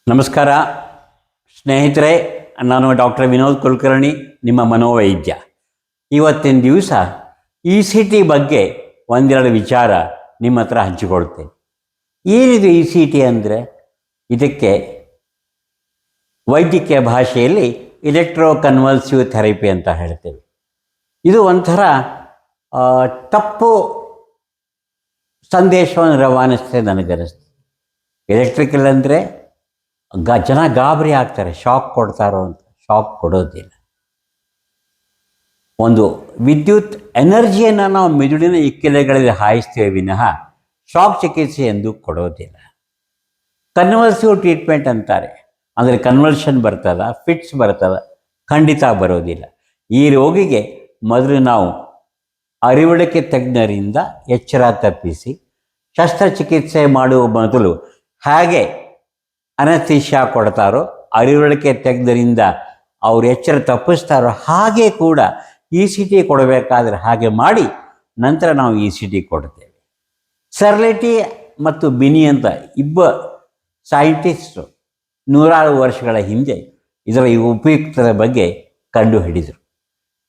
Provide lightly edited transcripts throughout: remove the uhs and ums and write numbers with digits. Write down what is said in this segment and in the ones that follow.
ನಮಸ್ಕಾರ ಸ್ನೇಹಿತರೆ, ನಾನು ಡಾಕ್ಟರ್ ವಿನೋದ್ ಕುಲಕರ್ಣಿ, ನಿಮ್ಮ ಮನೋವೈದ್ಯ. ಇವತ್ತಿನ ದಿವಸ ECT ಬಗ್ಗೆ ಒಂದೆರಡು ವಿಚಾರ ನಿಮ್ಮ ಹತ್ರ ಹಂಚಿಕೊಳ್ತೇನೆ. ಏನಿದು ECT ಅಂದರೆ? ಇದಕ್ಕೆ ವೈದ್ಯಕೀಯ ಭಾಷೆಯಲ್ಲಿ ಇಲೆಕ್ಟ್ರೋ ಕನ್ವಲ್ಸಿವ್ ಥೆರಪಿ ಅಂತ ಹೇಳ್ತೇವೆ. ಇದು ಒಂಥರ ತಪ್ಪು ಸಂದೇಶವನ್ನು ರವಾನಿಸ್ತದೆ ನನಗನ್ನಿಸ್ತದೆ. ಎಲೆಕ್ಟ್ರಿಕಲ್ ಅಂದರೆ ಜನ ಗಾಬರಿ ಆಗ್ತಾರೆ, ಶಾಕ್ ಕೊಡ್ತಾರೋ ಅಂತ. ಶಾಕ್ ಕೊಡೋದಿಲ್ಲ. ಒಂದು ವಿದ್ಯುತ್ ಎನರ್ಜಿಯನ್ನು ನಾವು ಮೆದುಳಿನ ಇಕ್ಕೆಲೆಗಳಲ್ಲಿ ಹಾಯಿಸ್ತೇವೆ ವಿನಃ ಶಾಕ್ ಚಿಕಿತ್ಸೆ ಎಂದು ಕೊಡೋದಿಲ್ಲ. ಕನ್ವಲ್ಸಿವ್ ಟ್ರೀಟ್ಮೆಂಟ್ ಅಂತಾರೆ. ಅಂದರೆ ಕನ್ವಲ್ಷನ್ ಬರ್ತದ, ಫಿಟ್ಸ್ ಬರ್ತದ? ಖಂಡಿತ ಬರೋದಿಲ್ಲ. ಈ ರೋಗಿಗೆ ಮೊದಲು ನಾವು ಅರಿವಳಿಕೆ ತಜ್ಞರಿಂದ ಎಚ್ಚರ ತಪ್ಪಿಸಿ ಶಸ್ತ್ರಚಿಕಿತ್ಸೆ ಮಾಡುವ ಮೊದಲು ಹೇಗೆ ಅನಸ್ತೇಷಿಯಾ ಕೊಡ್ತಾರೋ, ಅರಿವಳಿಕೆ ತಜ್ಞರಿಂದ ಅವರು ಎಚ್ಚರ ತಪ್ಪಿಸ್ತಾರೋ, ಹಾಗೆ ಕೂಡ ECT ಕೊಡಬೇಕಾದ್ರೆ ಹಾಗೆ ಮಾಡಿ ನಂತರ ನಾವು ECT ಕೊಡ್ತೇವೆ. ಸರ್ಲೆಟಿ ಮತ್ತು ಬಿನಿ ಅಂತ ಸೈಂಟಿಸ್ಟು ನೂರಾರು ವರ್ಷಗಳ ಹಿಂದೆ ಇದರ ಉಪಯುಕ್ತದ ಬಗ್ಗೆ ಕಂಡುಹಿಡಿದರು.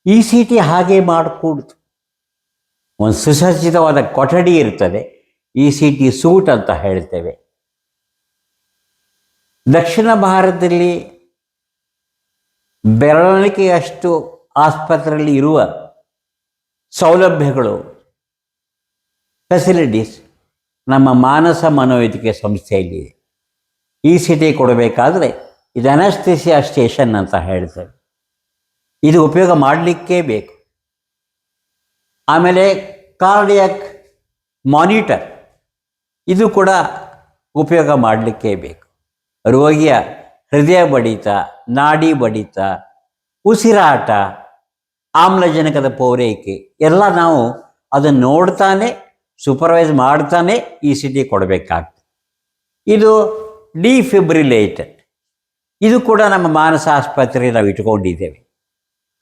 ECT ಹಾಗೆ ಮಾಡಕೂಡ್ದು. ಒಂದು ಸುಸಜ್ಜಿತವಾದ ಕೊಠಡಿ ಇರ್ತದೆ, ECT ಸೂಟ್ ಅಂತ ಹೇಳ್ತೇವೆ. ದಕ್ಷಿಣ ಭಾರತದಲ್ಲಿ ಬೆರಳಿಕೆಯಷ್ಟು ಆಸ್ಪತ್ರೆಯಲ್ಲಿ ಇರುವ ಸೌಲಭ್ಯಗಳು, ಫೆಸಿಲಿಟೀಸ್ ನಮ್ಮ ಮಾನಸ ಮನೋವೈದ್ಯಕೀಯ ಸಂಸ್ಥೆಯಲ್ಲಿ ECT ಕೊಡಬೇಕಾದ್ರೆ ಇದು ಅನಸ್ತೇಷಿಯಾ ಸ್ಟೇಷನ್ ಅಂತ ಹೇಳ್ತೇವೆ. ಇದು ಉಪಯೋಗ ಮಾಡಲಿಕ್ಕೇ ಬೇಕು. ಆಮೇಲೆ ಕಾರ್ಡಿಯಾಕ್ ಮಾನಿಟರ್, ಇದು ಕೂಡ ಉಪಯೋಗ ಮಾಡಲಿಕ್ಕೇ ಬೇಕು. ರೋಗಿಯ ಹೃದಯ ಬಡಿತ, ನಾಡಿ ಬಡಿತ, ಉಸಿರಾಟ, ಆಮ್ಲಜನಕದ ಪೂರೈಕೆ ಎಲ್ಲ ನಾವು ಅದನ್ನು ನೋಡ್ತಾನೆ, ಸೂಪರ್ವೈಸ್ ಮಾಡ್ತಾನೆ ECT ಕೊಡಬೇಕಾಗ್ತದೆ. ಇದು ಡಿಫಿಬ್ರಿಲೇಟರ್, ಇದು ಕೂಡ ನಮ್ಮ ಮಾನಸ ಆಸ್ಪತ್ರೆಗೆ ನಾವು ಇಟ್ಕೊಂಡಿದ್ದೇವೆ.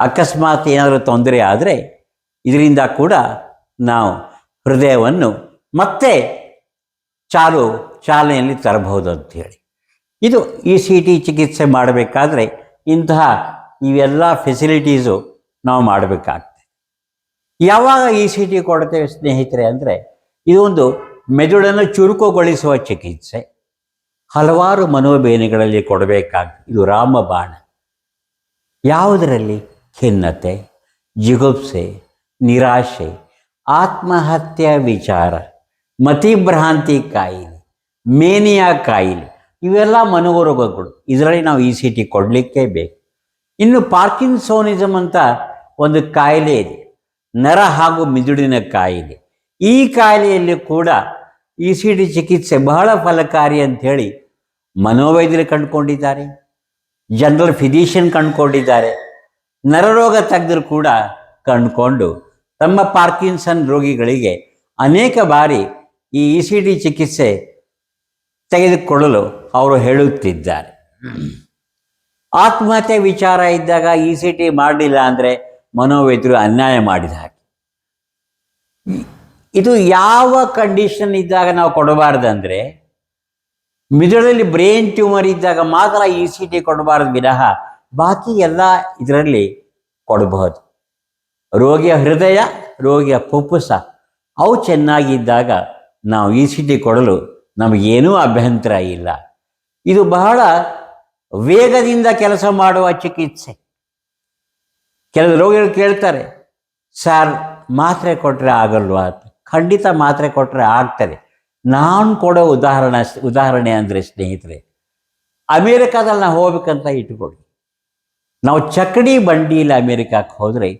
ಅಕಸ್ಮಾತ್ ಏನಾದರೂ ತೊಂದರೆ ಆದರೆ ಇದರಿಂದ ಕೂಡ ನಾವು ಹೃದಯವನ್ನು ಮತ್ತೆ ಚಾಲನೆಯಲ್ಲಿ ತರಬಹುದು ಅಂಥೇಳಿ. ಇದು ECT ಚಿಕಿತ್ಸೆ ಮಾಡಬೇಕಾದ್ರೆ ಇಂತಹ ಇವೆಲ್ಲ ಫೆಸಿಲಿಟೀಸು ನಾವು ಮಾಡಬೇಕಾಗ್ತದೆ. ಯಾವಾಗ ECT ಕೊಡ್ತೇವೆ ಸ್ನೇಹಿತರೆ ಅಂದರೆ, ಇದೊಂದು ಮೆದುಳನ್ನು ಚುರುಕುಗೊಳಿಸುವ ಚಿಕಿತ್ಸೆ. ಹಲವಾರು ಮನೋಬೇನೆಗಳಲ್ಲಿ ಕೊಡಬೇಕಾಗ್ತದೆ. ಇದು ರಾಮಬಾಣ. ಯಾವುದರಲ್ಲಿ? ಖಿನ್ನತೆ, ಜಿಗುಪ್ಸೆ, ನಿರಾಶೆ, ಆತ್ಮಹತ್ಯೆ ವಿಚಾರ, ಮತಿಭ್ರಾಂತಿ ಕಾಯಿಲೆ, ಮೇನಿಯಾ ಕಾಯಿಲೆ, ಇವೆಲ್ಲ ಮನೋರೋಗಗಳು. ಇದರಲ್ಲಿ ನಾವು ECT ಕೊಡಲಿಕ್ಕೇ ಬೇಕು. ಇನ್ನು ಪಾರ್ಕಿನ್ಸೋನಿಸಮ್ ಅಂತ ಒಂದು ಕಾಯಿಲೆ ಇದೆ, ನರ ಹಾಗೂ ಮಿದುಳಿನ ಕಾಯಿಲೆ. ಈ ಕಾಯಿಲೆಯಲ್ಲಿ ಕೂಡ ECT ಚಿಕಿತ್ಸೆ ಬಹಳ ಫಲಕಾರಿ ಅಂಥೇಳಿ ಮನೋವೈದ್ಯರು ಕಂಡುಕೊಂಡಿದ್ದಾರೆ, ಜನರಲ್ ಫಿಸಿಷಿಯನ್ ಕಂಡುಕೊಂಡಿದ್ದಾರೆ, ನರರೋಗ ತಜ್ಞರು ಕೂಡ ಕಂಡುಕೊಂಡು ತಮ್ಮ ಪಾರ್ಕಿನ್ಸನ್ ರೋಗಿಗಳಿಗೆ ಅನೇಕ ಬಾರಿ ಈ ECT ಚಿಕಿತ್ಸೆ ತೆಗೆದುಕೊಳ್ಳಲು ಅವರು ಹೇಳುತ್ತಿದ್ದಾರೆ. ಆತ್ಮಹತ್ಯೆ ವಿಚಾರ ಇದ್ದಾಗ ECT ಮಾಡಲಿಲ್ಲ ಅಂದರೆ ಮನೋವೈದ್ಯರು ಅನ್ಯಾಯ ಮಾಡಿದ ಹಾಗೆ. ಇದು ಯಾವ ಕಂಡೀಷನ್ ಇದ್ದಾಗ ನಾವು ಕೊಡಬಾರ್ದಂದರೆ, ಮಿದುಳಲ್ಲಿ ಬ್ರೈನ್ ಟ್ಯೂಮರ್ ಇದ್ದಾಗ ಮಾತ್ರ ECT ಕೊಡಬಾರ್ದು ವಿನಃ ಬಾಕಿ ಎಲ್ಲ ಇದರಲ್ಲಿ ಕೊಡಬಹುದು. ರೋಗಿಯ ಹೃದಯ, ರೋಗಿಯ ಫುಫುಸ ಅವು ಚೆನ್ನಾಗಿದ್ದಾಗ ನಾವು ECT ಕೊಡಲು ನಮಗೇನೂ ಅಭ್ಯಂತರ ಇಲ್ಲ. ಇದು ಬಹಳ ವೇಗದಿಂದ ಕೆಲಸ ಮಾಡುವ ಚಿಕಿತ್ಸೆ. ಕೆಲವು ರೋಗಿಗಳು ಕೇಳ್ತಾರೆ, ಸರ್ ಮಾತ್ರೆ ಕೊಟ್ಟರೆ ಆಗಲ್ವಾ ಅಂತ. ಖಂಡಿತ ಮಾತ್ರೆ ಕೊಟ್ಟರೆ ಆಗ್ತದೆ. ನಾನು ಕೊಡೋ ಉದಾಹರಣೆ ಅಂದರೆ ಸ್ನೇಹಿತರೆ, ಅಮೇರಿಕಾದಲ್ಲಿ ನಾವು ಹೋಗ್ಬೇಕಂತ ಇಟ್ಕೊಳ್ಳಿ. ನಾವು ಚಕ್ಕಡಿ ಬಂಡಿಯಲ್ಲಿ ಅಮೇರಿಕಕ್ಕೆ ಹೋದರೆ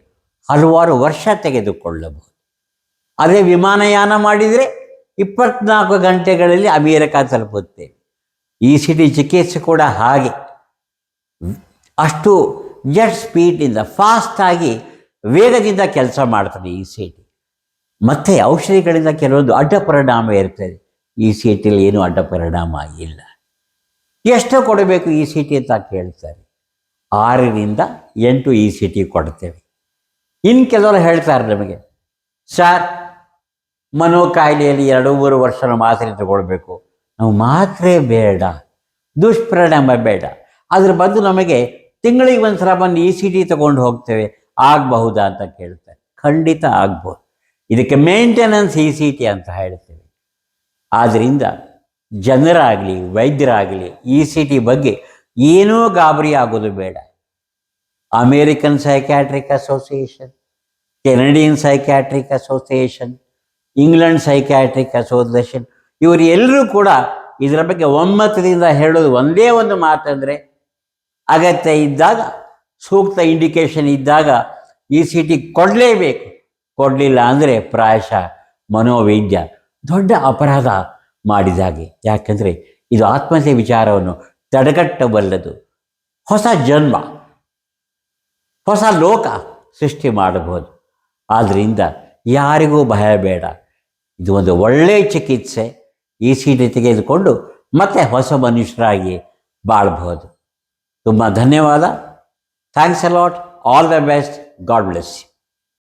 ಹಲವಾರು ವರ್ಷ ತೆಗೆದುಕೊಳ್ಳಬಹುದು. ಅದೇ ವಿಮಾನಯಾನ ಮಾಡಿದರೆ 24 ಗಂಟೆಗಳಲ್ಲಿ ಅಮೇರಿಕಾ ತಲುಪುತ್ತೇವೆ. ECT ಚಿಕಿತ್ಸೆ ಕೂಡ ಹಾಗೆ ಅಷ್ಟು ಜೆಟ್ ಸ್ಪೀಡಿಂದ ಫಾಸ್ಟಾಗಿ ವೇಗದಿಂದ ಕೆಲಸ ಮಾಡ್ತದೆ ECT. ಮತ್ತು ಔಷಧಿಗಳಿಂದ ಕೆಲವೊಂದು ಅಡ್ಡ ಪರಿಣಾಮ ಇರ್ತದೆ. ECTಲಿ ಏನೂ ಅಡ್ಡ ಪರಿಣಾಮ ಇಲ್ಲ. ಎಷ್ಟು ಕೊಡಬೇಕು ECT ಅಂತ ಕೇಳ್ತಾರೆ. 6ರಿಂದ 8 ECT ಕೊಡ್ತೇವೆ. ಇನ್ನು ಕೆಲವರು ಹೇಳ್ತಾರೆ ನಮಗೆ, ಸರ್ ಮನೋ ಕಾಯಿಲೆಯಲ್ಲಿ 2-3 ವರ್ಷ ಮಾತ್ರೆ ತಗೊಳ್ಬೇಕು. ನಾವು ಮಾತ್ರೆ ಬೇಡ, ದುಷ್ಪರಿಣಾಮ ಬೇಡ. ಅದ್ರ ಬದಲು ನಮಗೆ ತಿಂಗಳಿಗೆ ಒಂದು ಸಲ ಬಂದು ಇ ಸಿ ಟಿ ತೊಗೊಂಡು ಹೋಗ್ತೇವೆ, ಆಗಬಹುದಾ ಅಂತ ಕೇಳ್ತಾರೆ. ಖಂಡಿತ ಆಗ್ಬೋದು. ಇದಕ್ಕೆ ಮೇಂಟೆನೆನ್ಸ್ ಇ ಸಿ ಟಿ ಅಂತ ಹೇಳ್ತೇವೆ. ಆದ್ದರಿಂದ ಜನರಾಗಲಿ ವೈದ್ಯರಾಗಲಿ ಇ ಸಿ ಟಿ ಬಗ್ಗೆ ಏನೂ ಗಾಬರಿ ಆಗೋದು ಬೇಡ. American psychiatric association, Canadian psychiatric association, England psychiatric association, ಇವರು ಎಲ್ಲರೂ ಕೂಡ ಇದರ ಬಗ್ಗೆ ಒಮ್ಮತದಿಂದ ಹೇಳೋದು ಒಂದೇ ಒಂದು ಮಾತಂದರೆ, ಅಗತ್ಯ ಇದ್ದಾಗ, ಸೂಕ್ತ ಇಂಡಿಕೇಶನ್ ಇದ್ದಾಗ ಇ ಸಿ ಟಿ ಕೊಡಲೇಬೇಕು. ಕೊಡಲಿಲ್ಲ ಅಂದರೆ ಪ್ರಾಯಶಃ ಮನೋವೈದ್ಯ ದೊಡ್ಡ ಅಪರಾಧ ಮಾಡಿದಾಗೆ. ಯಾಕಂದರೆ ಇದು ಆತ್ಮಹತ್ಯೆ ವಿಚಾರವನ್ನು ತಡೆಗಟ್ಟಬಲ್ಲದು. ಹೊಸ ಜನ್ಮ, ಹೊಸ ಲೋಕ ಸೃಷ್ಟಿ ಮಾಡಬಹುದು. ಆದ್ದರಿಂದ ಯಾರಿಗೂ ಭಯ ಬೇಡ. ಇದು ಒಂದು ಒಳ್ಳೆಯ ಚಿಕಿತ್ಸೆ. ಇ ಸಿ ಟಿ ತೆಗೆದುಕೊಂಡು ಮತ್ತೆ ಹೊಸ ಮನುಷ್ಯರಾಗಿ ಬಾಳಬಹುದು. ತುಂಬ ಧನ್ಯವಾದ. Thanks a lot. All the best. God bless you.